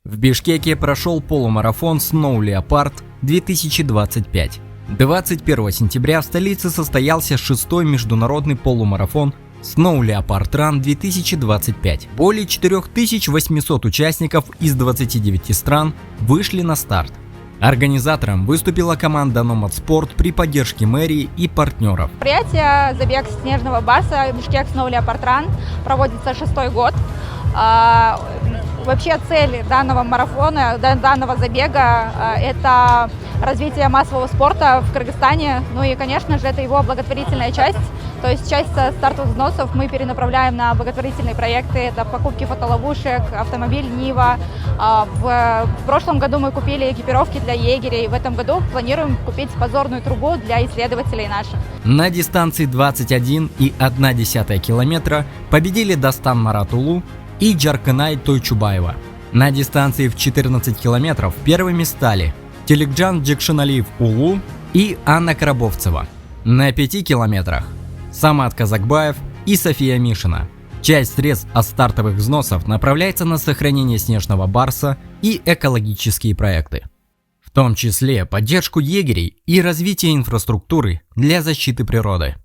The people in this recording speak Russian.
В Бишкеке прошел полумарафон Snow Leopard 2025. 21 сентября в столице состоялся 6-й международный полумарафон Snow Leopard Run 2025. Более 4800 участников из 29 стран вышли на старт. Организатором выступила команда Nomad Sport при поддержке мэрии и партнеров. Мероприятие «Забег снежного барса» Бишкек Snow Leopard Run проводится 6-й год. Вообще цель данного марафона, данного забега – это развитие массового спорта в Кыргызстане. Ну и, конечно же, это его благотворительная часть. То есть часть стартовых взносов мы перенаправляем на благотворительные проекты. Это покупки фотоловушек, автомобиль Нива. В прошлом году мы купили экипировки для егерей. В этом году планируем купить подзорную трубу для исследователей наших. На дистанции 21,1 километра победили Дастан Маратулу и Джаркынай Тойчубаева. На дистанции в 14 километров первыми стали Теликджан Джекшеналиев Улу и Анна Коробовцева. На 5 километрах Самат Казакбаев и София Мишина. Часть средств от стартовых взносов направляется на сохранение снежного барса и экологические проекты, в том числе поддержку егерей и развитие инфраструктуры для защиты природы.